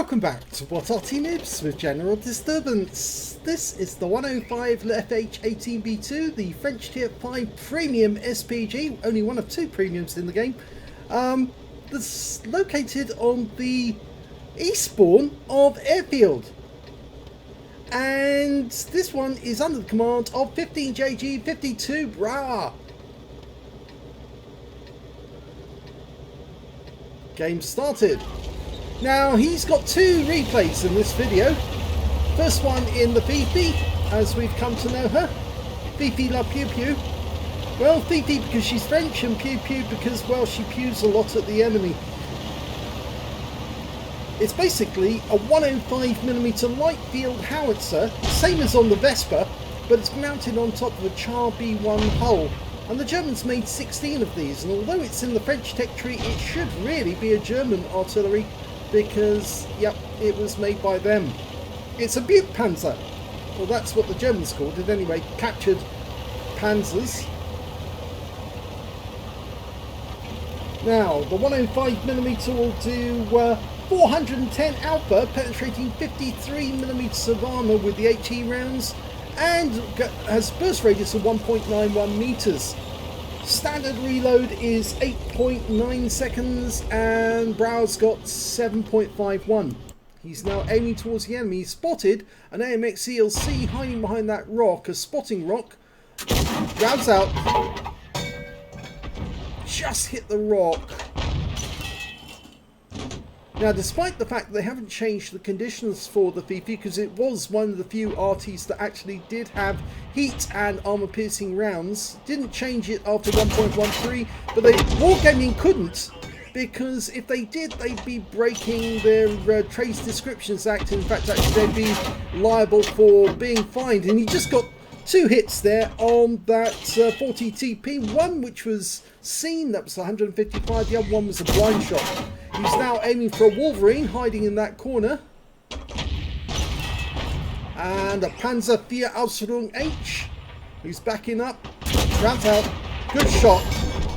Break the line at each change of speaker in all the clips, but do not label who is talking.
Welcome back to What Arty Noobs with General Disturbance. This is the 105 leFH18B2, the French Tier 5 Premium SPG, only one of two premiums in the game, that's located on the eastbourne of Airfield. And this one is under the command of 15JG52Brauer. Game started. Now, he's got two replays in this video. First one in the Fifi, as we've come to know her. Fifi la Pew Pew. Well, Fifi because she's French, and Pew Pew because, well, she pews a lot at the enemy. It's basically a 105mm light field howitzer, same as on the Vespa, but it's mounted on top of a Char B1 hull. And the Germans made 16 of these, and although it's in the French tech tree, it should really be a German artillery, because, yep, it was made by them. It's a Butte Panzer. Well, that's what the Germans called it anyway. Captured Panzers. Now, the 105mm will do 410 Alpha, penetrating 53mm of armour with the HE rounds, and has burst radius of 1.91 meters. Standard reload is 8.9 seconds, and Brauer's got 7.51. He's now aiming towards the enemy. He's spotted an AMX ELC hiding behind that rock, a spotting rock. Grabs out. Just hit the rock. Now, despite the fact that they haven't changed the conditions for the Fifi, because it was one of the few Artys that actually did have heat and armor-piercing rounds, didn't change it after 1.13, but Wargaming couldn't, because if they did, they'd be breaking their Trade Descriptions Act. In fact, actually, they'd be liable for being fined. And he just got two hits there on that 40 TP, one which was seen, that was 155, the other one was a blind shot. He's now aiming for a Wolverine hiding in that corner. And a Panzer IV Ausführung H, who's backing up. Rounds out. Good shot.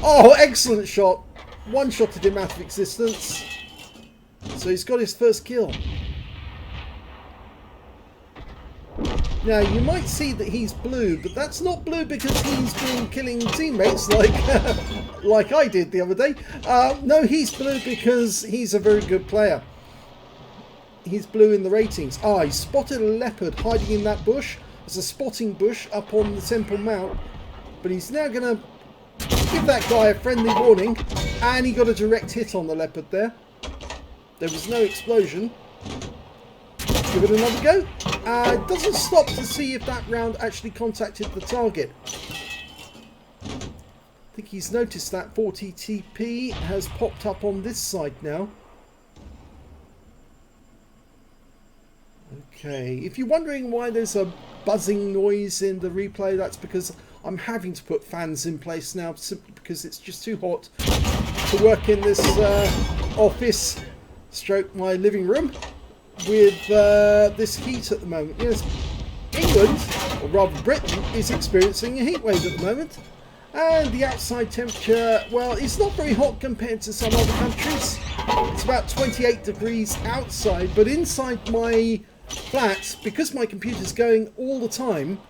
Oh, excellent shot. One shotted him out of existence. So he's got his first kill. Now, you might see that he's blue, but that's not blue because he's been killing teammates like like I did the other day. No, he's blue because he's a very good player. He's blue in the ratings. He spotted a leopard hiding in that bush. There's a spotting bush up on the Temple Mount. But he's now going to give that guy a friendly warning. And he got a direct hit on the leopard there. There was no explosion. Give it another go. It doesn't stop to see if that round actually contacted the target. I think he's noticed that 40 TP has popped up on this side now. Okay, if you're wondering why there's a buzzing noise in the replay, that's because I'm having to put fans in place now, simply because it's just too hot to work in this office stroke my living room with this heat at the moment. Yes, England, or rather Britain, is experiencing a heat wave at the moment, and the outside temperature, well, it's not very hot compared to some other countries. It's about 28 degrees outside, but inside my flat, because my computer's going all the time,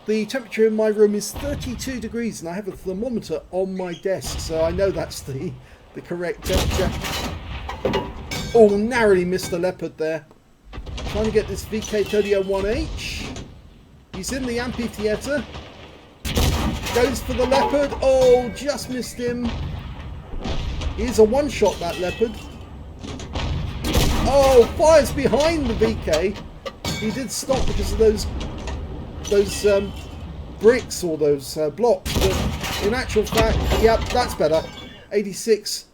the temperature in my room is 32 degrees, and I have a thermometer on my desk, so I know that's the correct temperature. Oh, narrowly missed the leopard there. Trying to get this VK3001H. He's in the amphitheatre. Goes for the leopard. Oh, just missed him. Here's a one-shot, that leopard. Oh, fires behind the VK. He did stop because of those bricks or those blocks. But in actual fact, yep, that's better. 86.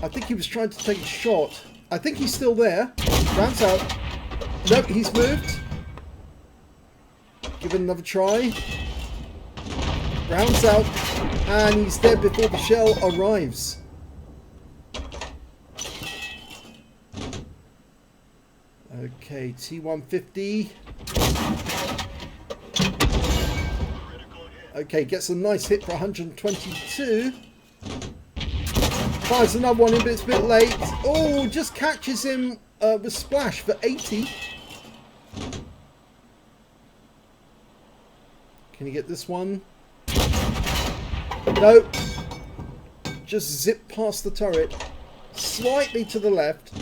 I think he was trying to take a shot. I think he's still there. Rounds out. Nope, he's moved. Give it another try. Rounds out. And he's dead before the shell arrives. Okay, T150. Okay, gets a nice hit for 122. Fires another one in, but it's a bit late. Oh, just catches him with Splash for 80. Can you get this one? No. Just zip past the turret. Slightly to the left.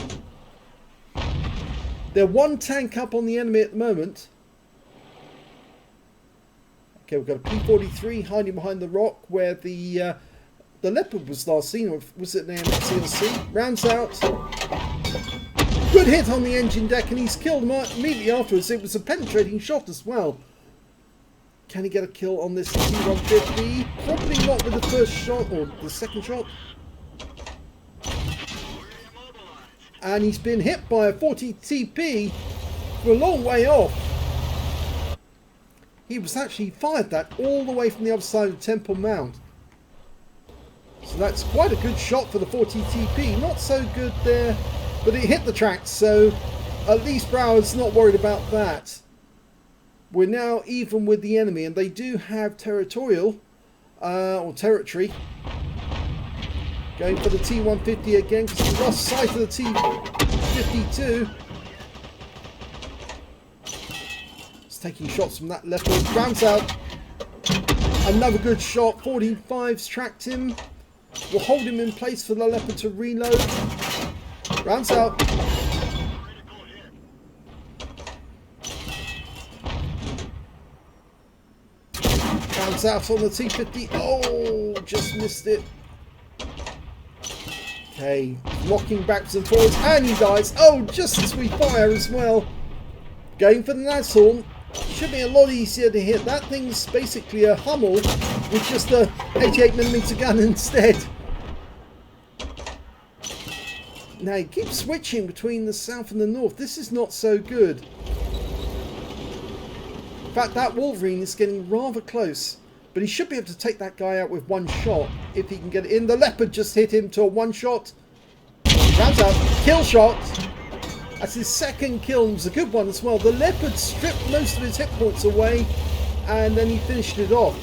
They're one tank up on the enemy at the moment. Okay, we've got a P-43 hiding behind the rock where the Leopard was last seen. Or was it an AMX-CLC? Rounds out. Good hit on the engine deck, and he's killed him immediately afterwards. It was a penetrating shot as well. Can he get a kill on this T-150? Probably not with the first shot or the second shot. And he's been hit by a 40 TP from a long way off. He was actually fired that all the way from the other side of Temple Mount. So that's quite a good shot for the 40 TP. Not so good there, but it hit the tracks, so at least Brauer's not worried about that. We're now even with the enemy, and they do have territorial or territory. Going for the T-150 again because we lost sight of the T-52. It's taking shots from that left wing. Rounds out. Another good shot. 45's tracked him. We'll hold him in place for the Leopard to reload. Rounds out. Rounds out on the T-50. Oh, just missed it. Okay, locking backwards and forwards, and he dies. Oh, just as we fire as well. Going for the Nashorn. Should be a lot easier to hit. That thing's basically a Hummel with just a 88mm gun instead. Now he keeps switching between the south and the north. This is not so good. In fact, that Wolverine is getting rather close. But he should be able to take that guy out with one shot if he can get it in. The Leopard just hit him to a one shot. Rounds out. Kill shot. That's his second kill. It was a good one as well. The Leopard stripped most of his hit points away and then he finished it off.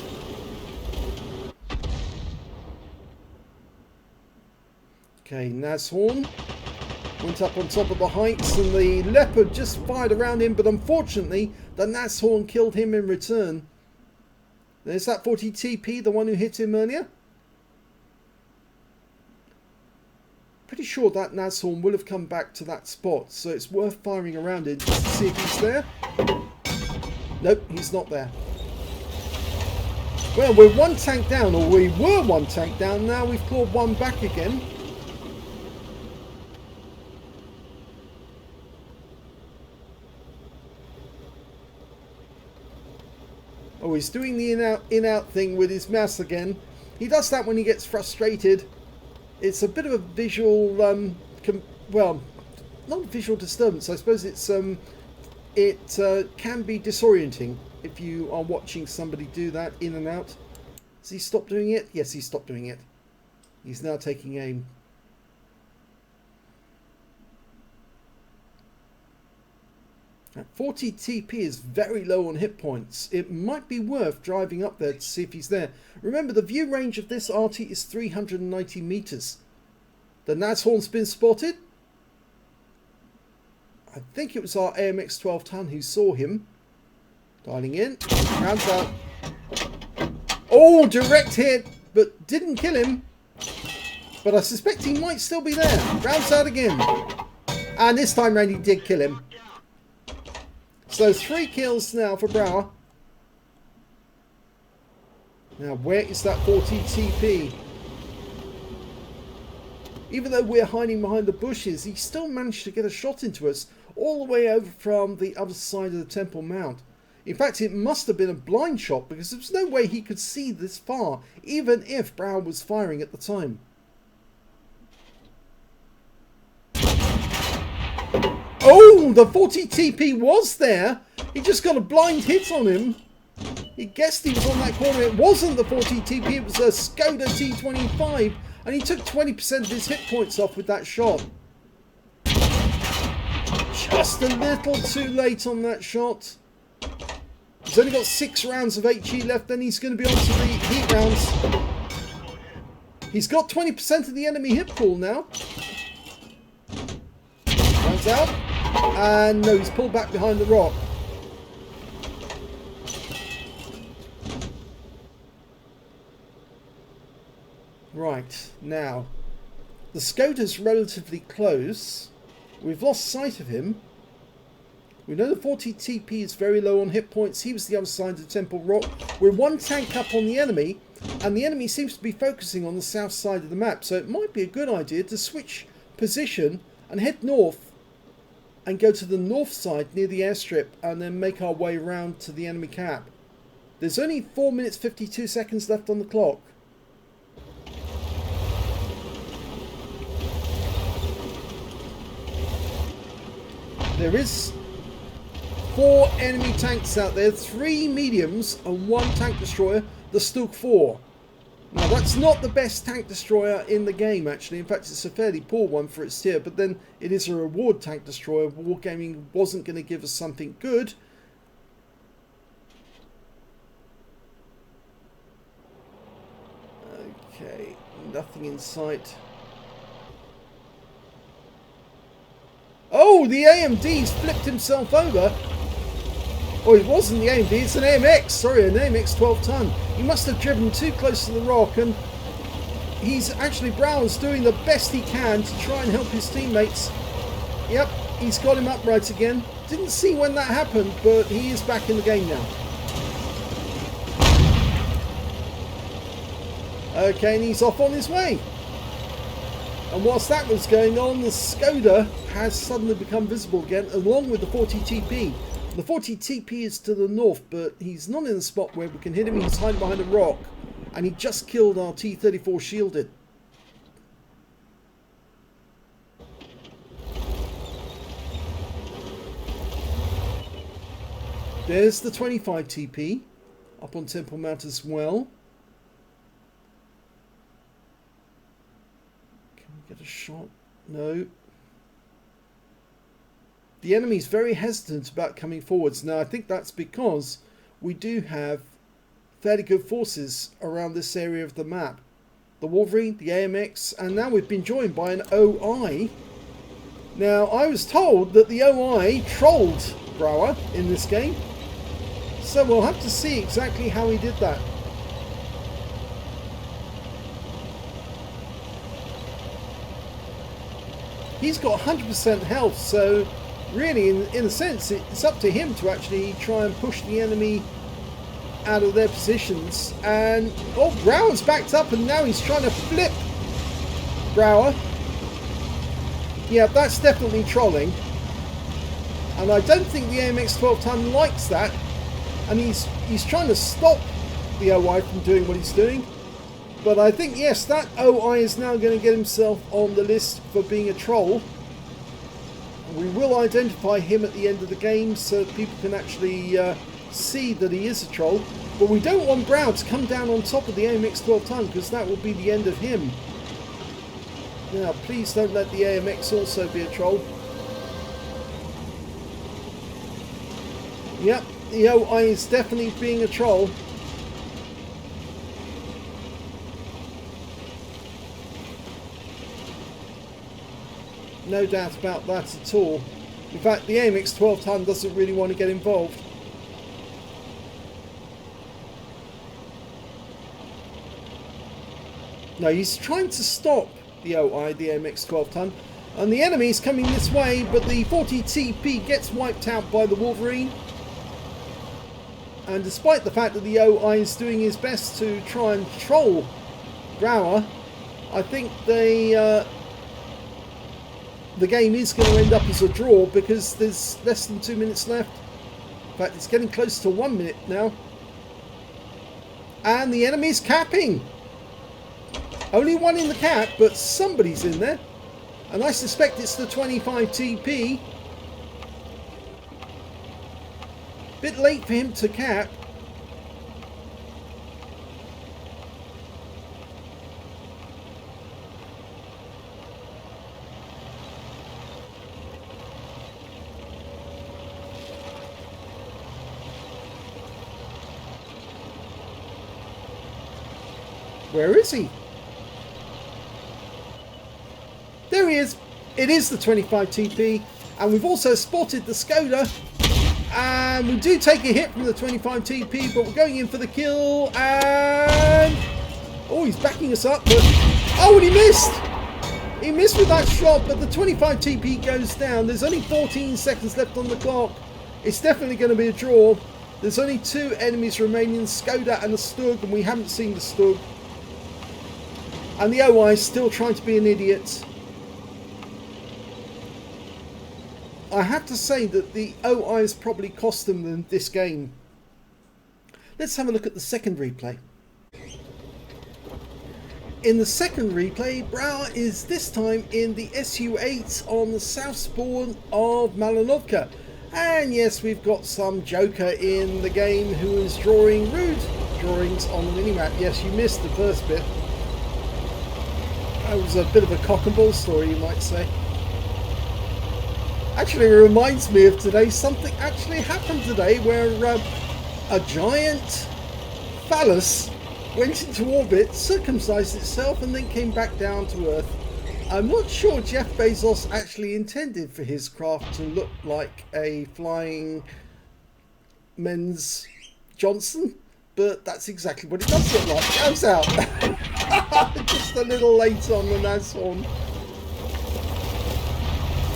Okay, Nashorn went up on top of the heights and the Leopard just fired around him, but unfortunately the Nashorn killed him in return. There's that 40 TP, the one who hit him earlier. Pretty sure that Nashorn will have come back to that spot, so it's worth firing around it just to see if he's there. Nope, he's not there. Well, we're one tank down, or we were one tank down, now we've clawed one back again. Oh, he's doing the in-out thing with his mouse again. He does that when he gets frustrated. It's a bit of a visual, well, not a visual disturbance. I suppose it's it can be disorienting if you are watching somebody do that in and out. Has he stopped doing it? Yes, he stopped doing it. He's now taking aim. Now, 40 TP is very low on hit points. It might be worth driving up there to see if he's there. Remember, the view range of this Arty is 390 meters. The Nashorn's been spotted. I think it was our AMX 12 ton who saw him. Dialing in. Rounds out. Oh, direct hit, but didn't kill him. But I suspect he might still be there. Rounds out again. And this time round he did kill him. So 3 kills now for Brauer. Now where is that 40 TP? Even though we're hiding behind the bushes, he still managed to get a shot into us all the way over from the other side of the Temple Mount. In fact, it must have been a blind shot because there's no way he could see this far, even if Brauer was firing at the time. Oh, the 40 TP was there. He just got a blind hit on him. He guessed he was on that corner. It wasn't the 40 TP, it was a Skoda T25. And he took 20% of his hit points off with that shot. Just a little too late on that shot. He's only got 6 rounds of HE left, then he's going to be on to the heat rounds. He's got 20% of the enemy hit pool now. Rounds out. And no, he's pulled back behind the rock. Right, now, the Skoda's relatively close. We've lost sight of him. We know the 40 TP is very low on hit points. He was the other side of the Temple Rock. We're one tank up on the enemy, and the enemy seems to be focusing on the south side of the map. So it might be a good idea to switch position and head north and go to the north side near the airstrip and then make our way round to the enemy cap. There's only 4 minutes 52 seconds left on the clock. There is 4 enemy tanks out there, 3 mediums and 1 tank destroyer, the Stug 4. Now that's not the best tank destroyer in the game actually, in fact it's a fairly poor one for its tier, but then it is a reward tank destroyer. Wargaming wasn't going to give us something good. Okay, nothing in sight. Oh, the AMD's flipped himself over. Oh, it wasn't the AMD, it's an AMX. Sorry, an AMX 12 ton. He must have driven too close to the rock, and he's actually, Brauer's doing the best he can to try and help his teammates. Yep, he's got him upright again. Didn't see when that happened, but he is back in the game now. Okay, and he's off on his way. And whilst that was going on, the Skoda has suddenly become visible again, along with the 40 TP. The 40 TP is to the north, but he's not in the spot where we can hit him. He's hiding behind a rock, and he just killed our T-34 shielded. There's the 25 TP up on Temple Mount as well. Get a shot. No. The enemy's very hesitant about coming forwards. Now I think that's because we do have fairly good forces around this area of the map. The Wolverine, the AMX, and now we've been joined by an OI. Now I was told that the OI trolled Brauer in this game, so we'll have to see exactly how he did that. He's got 100% health, so really, in a sense, it's up to him to actually try and push the enemy out of their positions. And, oh, Brauer's backed up, and now he's trying to flip Brauer. Yeah, that's definitely trolling. And I don't think the AMX 12 ton likes that. And he's trying to stop the OI from doing what he's doing. But I think, yes, that OI is now going to get himself on the list for being a troll. We will identify him at the end of the game so people can actually see that he is a troll. But we don't want Brauer to come down on top of the AMX 12 ton, because that will be the end of him. Now, please don't let the AMX also be a troll. Yep, the OI is definitely being a troll. No doubt about that at all. In fact, the AMX 12 ton doesn't really want to get involved. No, he's trying to stop the OI, the AMX 12 ton. And the enemy's coming this way, but the 40 TP gets wiped out by the Wolverine. And despite the fact that the OI is doing his best to try and troll Brauer, I think the game is going to end up as a draw, because there's less than 2 minutes left. In fact, it's getting close to 1 minute now. And the enemy's capping. Only one in the cap, but somebody's in there. And I suspect it's the 25 TP. Bit late for him to cap. Where is he? There he is. It is the 25 TP. And we've also spotted the Skoda. And we do take a hit from the 25 TP, but we're going in for the kill. And oh, he's backing us up. But oh, and he missed. He missed with that shot, but the 25 TP goes down. There's only 14 seconds left on the clock. It's definitely going to be a draw. There's only 2 enemies remaining, Skoda and the Stug, and we haven't seen the Stug. And the OI is still trying to be an idiot. I have to say that the OI has probably cost them this game. Let's have a look at the second replay. In the second replay, Brauer is this time in the SU-8 on the south spawn of Malinovka. And yes, we've got some joker in the game who is drawing rude drawings on the minimap. Yes, you missed the first bit. That was a bit of a cock and ball story, you might say. Actually, it reminds me of today. Something actually happened today where a giant phallus went into orbit, circumcised itself, and then came back down to Earth. I'm not sure Jeff Bezos actually intended for his craft to look like a flying men's Johnson, but that's exactly what it does look like. It goes out. Just a little late on the Nashorn.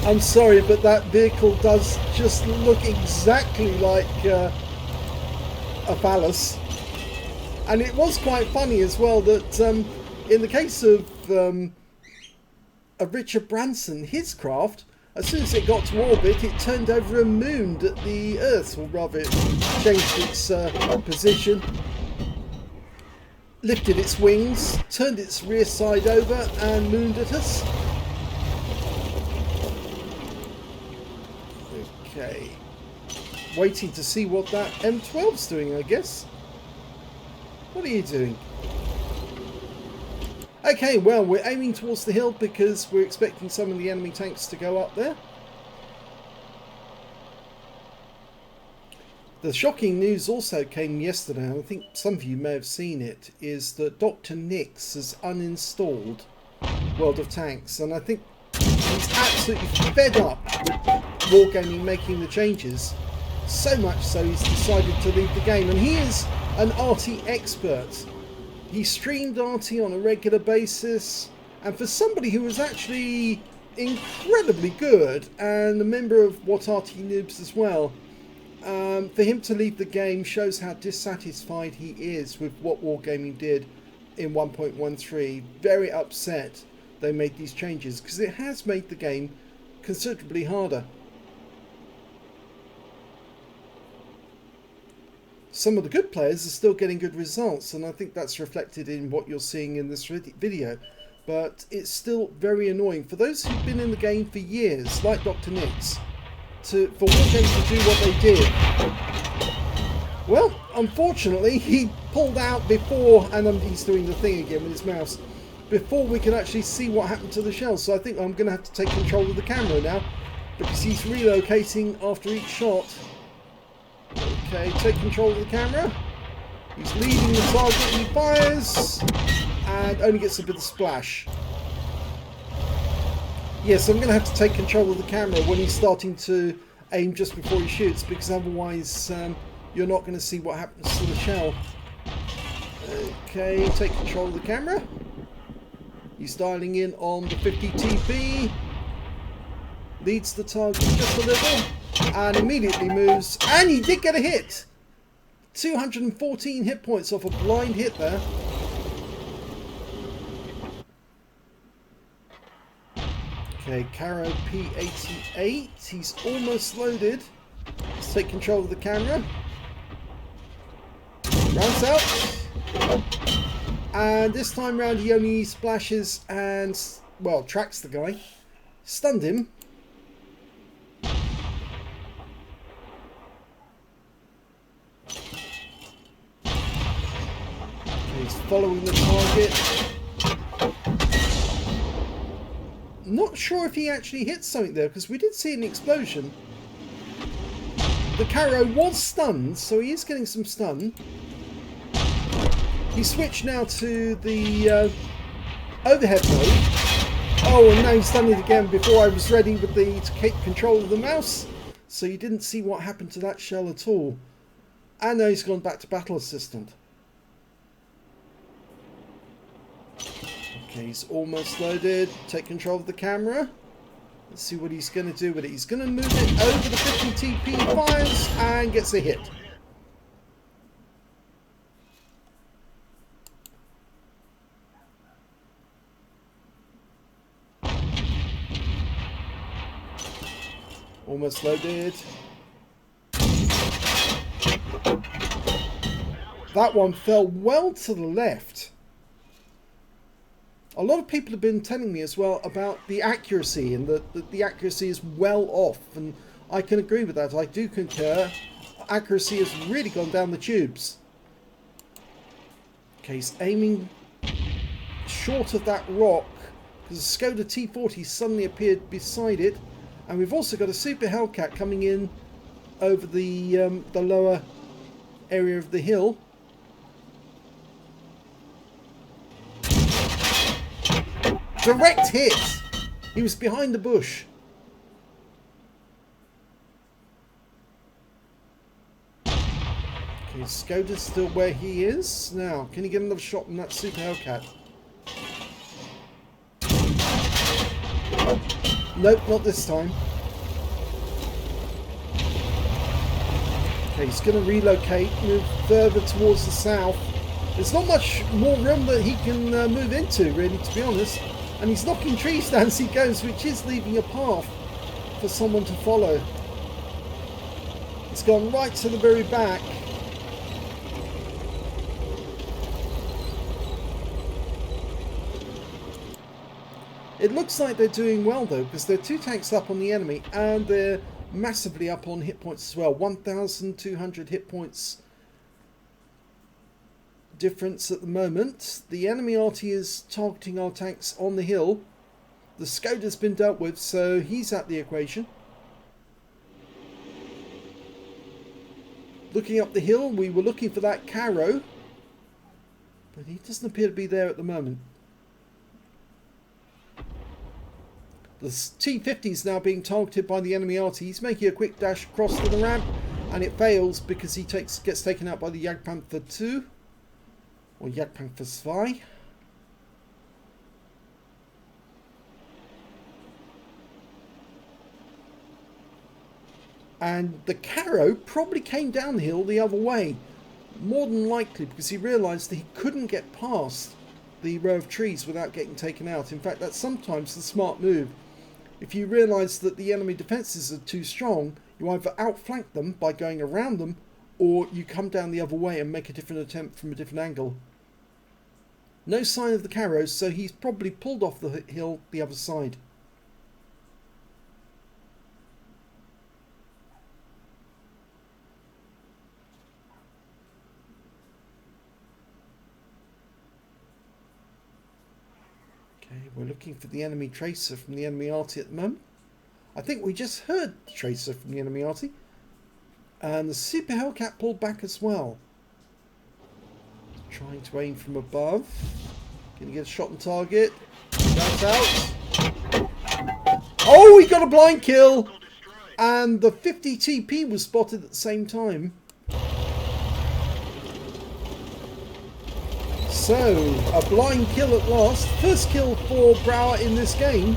I'm sorry, but that vehicle does just look exactly like a phallus. And it was quite funny as well that in the case of Richard Branson, his craft, as soon as it got to orbit, it turned over and mooned at the Earth, or rather it changed its position, lifted its wings, turned its rear side over and mooned at us. Okay, waiting to see what that M12's doing, I guess. What are you doing? Okay, well, we're aiming towards the hill because we're expecting some of the enemy tanks to go up there. The shocking news also came yesterday, and I think some of you may have seen it, is that Dr. Nix has uninstalled World of Tanks, and I think he's absolutely fed up with Wargaming making the changes, so much so he's decided to leave the game. And he is an Arty expert. He streamed Arty on a regular basis, and for somebody who was actually incredibly good and a member of What Arty Noobs as well, for him to leave the game shows how dissatisfied he is with what Wargaming did in 1.13. Very upset they made these changes, because it has made the game considerably harder. Some of the good players are still getting good results, and I think that's reflected in what you're seeing in this video. But it's still very annoying for those who've been in the game for years, like Dr. Nix, for Wargaming to do what they did. Well, unfortunately, he pulled out before, and he's doing the thing again with his mouse, before we can actually see what happened to the shells. So I think I'm going to have to take control of the camera now, because he's relocating after each shot. Okay, take control of the camera. He's leading the target, he fires, and only gets a bit of splash. Yes, I'm going to have to take control of the camera when he's starting to aim just before he shoots, because otherwise you're not going to see what happens to the shell. Okay, take control of the camera. He's dialing in on the 50 TP. Leads the target just a little, and immediately moves, and he did get a hit. 214 hit points off a blind hit there. Okay, Caro P88, he's almost loaded. Let's take control of the camera. Rounds out. And this time round he only splashes and, well, tracks the guy. Stunned him. He's following the target. Not sure if he actually hit something there, because we did see an explosion. The Caro was stunned, so he is getting some stun. He switched now to the overhead mode. Oh, and now he's done it again before I was ready with the to take control of the mouse. So you didn't see what happened to that shell at all. And now he's gone back to Battle Assistant. Okay, he's almost loaded. Take control of the camera. Let's see what he's going to do with it. He's going to move it over the 50TP, fires and gets a hit. Almost loaded. That one fell well to the left. A lot of people have been telling me as well about the accuracy, and that the accuracy is well off, and I can agree with that. I do concur. Accuracy has really gone down the tubes. Okay, he's aiming short of that rock because the Skoda T40 suddenly appeared beside it, and we've also got a Super Hellcat coming in over the lower area of the hill. Direct hit! He was behind the bush. Okay, Skoda's still where he is. Now, can he get another shot on that Super Hellcat? Nope, not this time. Okay, he's going to relocate, move further towards the south. There's not much more room that he can move into, really, to be honest. And he's knocking trees down as he goes, which is leaving a path for someone to follow. He's gone right to the very back. It looks like they're doing well though, because they're 2 tanks up on the enemy and they're massively up on hit points as well. 1,200 hit points difference at the moment. The enemy Arty is targeting our tanks on the hill. The Skoda's been dealt with, so he's at the equation. Looking up the hill, we were looking for that Caro, but he doesn't appear to be there at the moment. The T50 is now being targeted by the enemy Arty. He's making a quick dash across to the ramp, and it fails because he gets taken out by the Jagdpanther 2. Or Jagdpanther 2. And the Caro probably came down the hill the other way. More than likely because he realised that he couldn't get past the row of trees without getting taken out. In fact, that's sometimes the smart move. If you realise that the enemy defences are too strong, you either outflank them by going around them, or you come down the other way and make a different attempt from a different angle. No sign of the Caros, so he's probably pulled off the hill the other side. Okay, we're looking for the enemy tracer from the enemy Arty at the moment. I think we just heard the tracer from the enemy Arty. And the Super Hellcat pulled back as well. Trying to aim from above. Can you get a shot on target? That's out. Oh, he got a blind kill! And the 50 TP was spotted at the same time. So, a blind kill at last. First kill for Brauer in this game.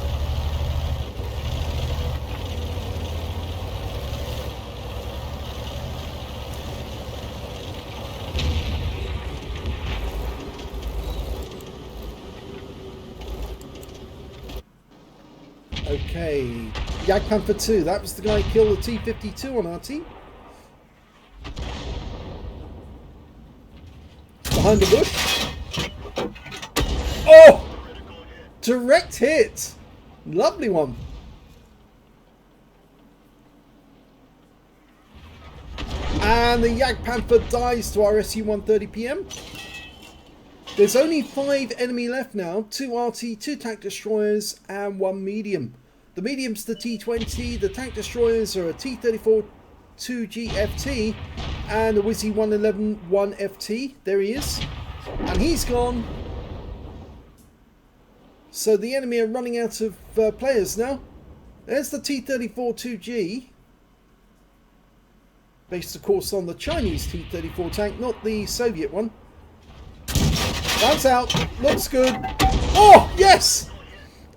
Okay, Jagdpanther 2, that was the guy who killed the T-52 on our team. Behind the bush. Oh! Direct hit! Lovely one. And the Jagdpanther dies to our SU-130PM. There's only 5 enemy left now, 2 Arty, 2 tank destroyers and 1 medium. The medium's the T20, the tank destroyers are a T34 2GFT and a Wizzy 111 1FT. There he is. And he's gone. So the enemy are running out of players now. There's the T-34-2G. Based, of course, on the Chinese T-34 tank, not the Soviet one. That's out. Looks good. Oh, yes!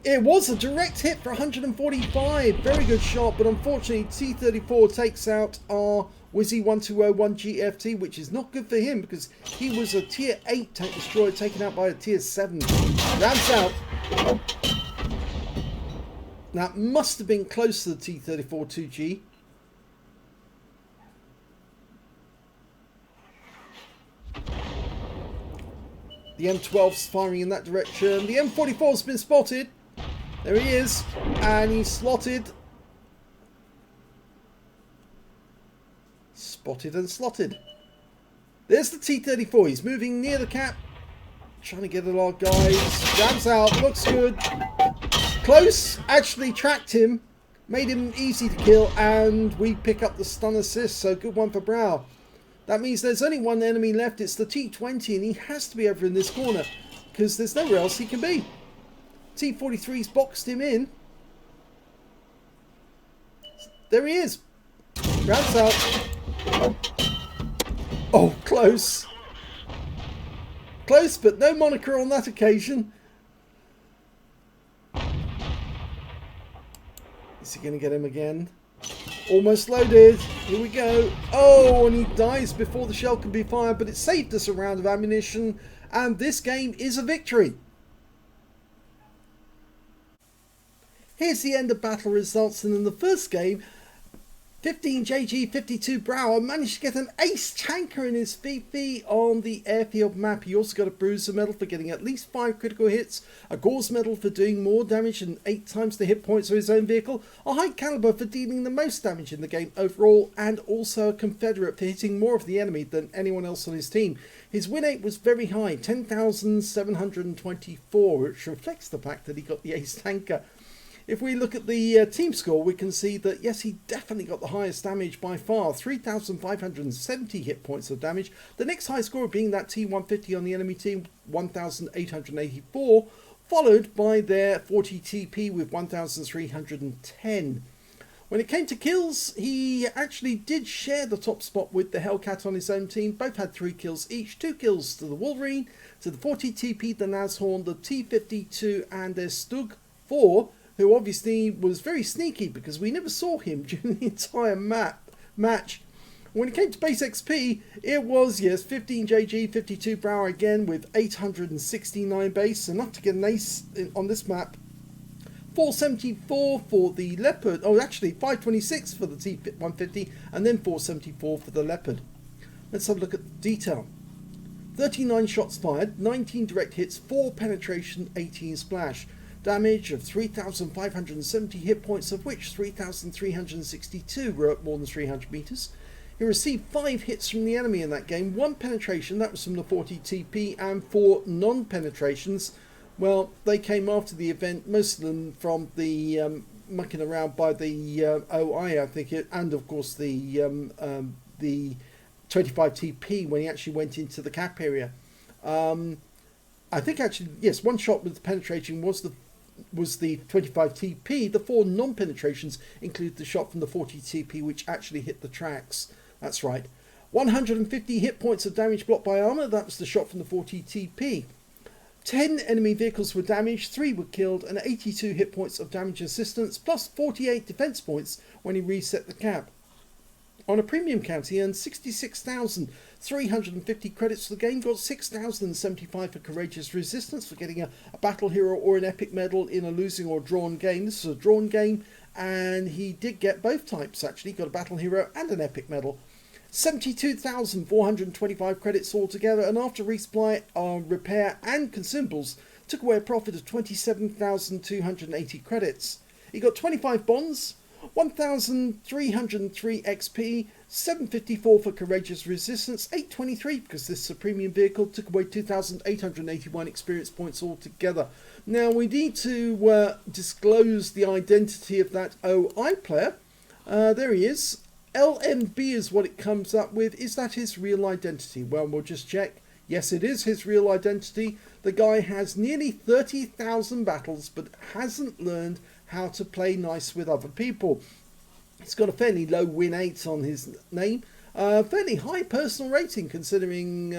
It was a direct hit for 145. Very good shot, but unfortunately T-34 takes out our Wizzy 1201 GFT, which is not good for him because he was a tier 8 tank destroyer taken out by a tier 7. Ramps out. That must have been close to the T-34-2G. The M12's firing in that direction. The M44's been spotted. There he is. And he's slotted. Spotted and slotted. There's the T-34. He's moving near the cap. Trying to get a lot of guys. Rams out. Looks good. Close. Actually tracked him. Made him easy to kill. And we pick up the stun assist. So good one for Brauer. That means there's only one enemy left. It's the T-20. And he has to be over in this corner. Because there's nowhere else he can be. T-43's boxed him in. There he is. Rounds out. Oh, close. Close, but no moniker on that occasion. Is he going to get him again? Almost loaded. Here we go. Oh, and he dies before the shell can be fired, but it saved us a round of ammunition, and this game is a victory. Here's the end of battle results, and in the first game, 15JG52Brauer managed to get an ace tanker in his VP on the airfield map. He also got a bruiser medal for getting at least 5 critical hits, a gauze medal for doing more damage and 8 times the hit points of his own vehicle, a high caliber for dealing the most damage in the game overall, and also a Confederate for hitting more of the enemy than anyone else on his team. His win rate was very high, 10,724, which reflects the fact that he got the ace tanker. If we look at the team score, we can see that, yes, he definitely got the highest damage by far, 3,570 hit points of damage. The next high score being that T-150 on the enemy team, 1,884, followed by their 40 TP with 1,310. When it came to kills, he actually did share the top spot with the Hellcat on his own team. Both had 3 kills each, 2 kills to the Wolverine, to the 40 TP, the Nashorn, the T-52 and their Stug 4, who obviously was very sneaky because we never saw him during the entire match. When it came to base XP, it was, yes, 15JG52Brauer again with 869 base, enough to get an ace on this map. 474 for the Leopard, oh actually 526 for the T-150, and then 474 for the Leopard. Let's have a look at the detail. 39 shots fired, 19 direct hits, 4 penetration, 18 splash. Damage of 3,570 hit points, of which 3,362 were at more than 300 meters. He received 5 hits from the enemy in that game, 1 penetration, that was from the 40 TP, and 4 non-penetrations. Well, they came after the event, most of them from the mucking around by the OI, I think, and of course the 25 TP when he actually went into the cap area. I think actually, yes, 1 shot with penetration was the 25 TP. The 4 non-penetrations include the shot from the 40 TP, which actually hit the tracks. That's right. 150 hit points of damage blocked by armor. That was the shot from the 40 TP. 10 enemy vehicles were damaged, 3 were killed, and 82 hit points of damage assistance, plus 48 defense points when he reset the cap. On a premium count, he earned 66,350 credits for the game, got 6,075 for Courageous Resistance for getting a Battle Hero or an Epic Medal in a losing or drawn game. This is a drawn game, and he did get both types actually, got a Battle Hero and an Epic Medal. 72,425 credits altogether, and after resupply, repair and consumables, took away a profit of 27,280 credits. He got 25 bonds, 1,303 XP, 754 for Courageous Resistance, 823 because this is a premium vehicle, took away 2,881 experience points altogether. Now we need to disclose the identity of that OI player. There he is. LMB is what it comes up with. Is that his real identity? Well, we'll just check. Yes, it is his real identity. The guy has nearly 30,000 battles, but hasn't learned how to play nice with other people. He's got a fairly low win 8 on his name. Fairly high personal rating, considering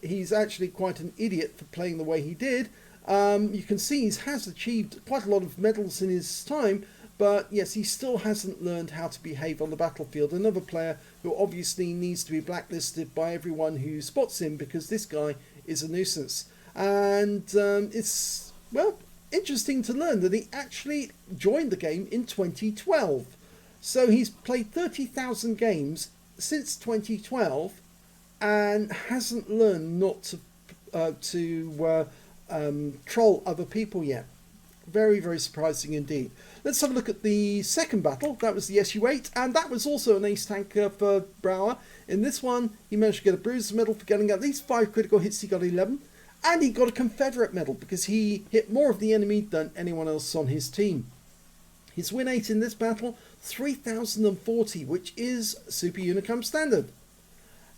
he's actually quite an idiot for playing the way he did. You can see he has achieved quite a lot of medals in his time, but yes, he still hasn't learned how to behave on the battlefield. Another player who obviously needs to be blacklisted by everyone who spots him, because this guy is a nuisance. And it's, well, interesting to learn that he actually joined the game in 2012. So he's played 30,000 games since 2012 and hasn't learned not to troll other people yet. Very, very surprising indeed. Let's have a look at the second battle. That was the SU-8, and that was also an ace tanker for Brauer. In this one, he managed to get a bruiser medal for getting at least 5 critical hits. He got 11, and he got a Confederate medal because he hit more of the enemy than anyone else on his team. His win 8 in this battle, 3,040, which is Super Unicum standard.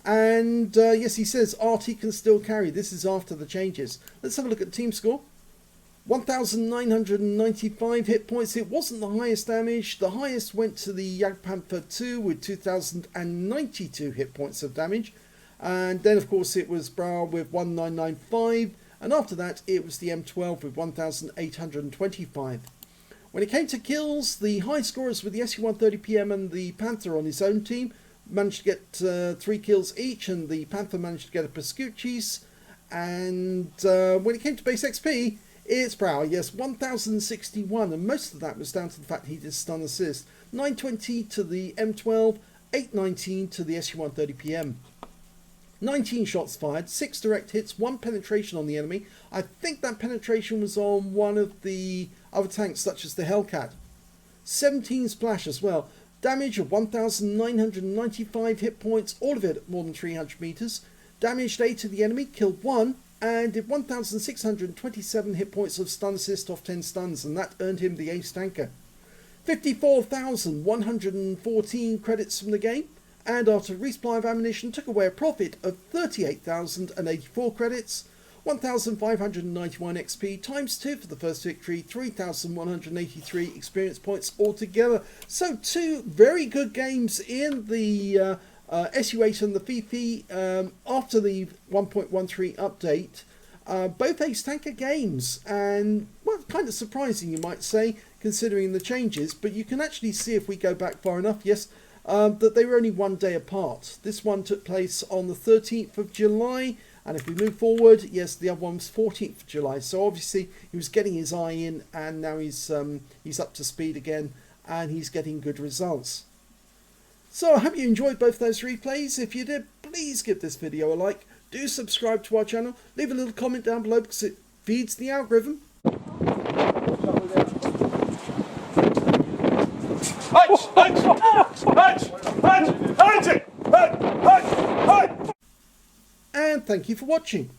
And yes, he says Arty can still carry. This is after the changes. Let's have a look at team score. 1,995 hit points. It wasn't the highest damage. The highest went to the Jagdpanther 2 with 2,092 hit points of damage. And then, of course, it was Brauer with 1,995. And after that, it was the M12 with 1,825. When it came to kills, the high scorers were the SU-130PM and the Panther on his own team. Managed to get 3 kills each, and the Panther managed to get a Pascucci's. And when it came to base XP, it's Brauer, yes, 1,061, and most of that was down to the fact he did stun assist. 920 to the M12, 819 to the SU-130PM. 19 shots fired, 6 direct hits, 1 penetration on the enemy. I think that penetration was on one of the other tanks, such as the Hellcat. 17 splash as well. Damage of 1,995 hit points, all of it at more than 300 meters. Damaged 8 to the enemy, killed 1, and did 1,627 hit points of stun assist off 10 stuns, and that earned him the ace tanker. 54,114 credits from the game, and after resupply of ammunition took away a profit of 38,084 credits, 1,591 XP times 2 for the first victory, 3,183 experience points altogether. So 2 very good games in the SU-8 and the Fifi after the 1.13 update. Both ace tanker games, and well, kind of surprising you might say, considering the changes, but you can actually see if we go back far enough, yes, that they were only 1 day apart. This one took place on the 13th of July, and if we move forward, yes, the other one was 14th of July. So obviously he was getting his eye in, and now he's up to speed again, and he's getting good results. So I hope you enjoyed both those replays. If you did, please give this video a like. Do subscribe to our channel. Leave a little comment down below because it feeds the algorithm. And thank you for watching.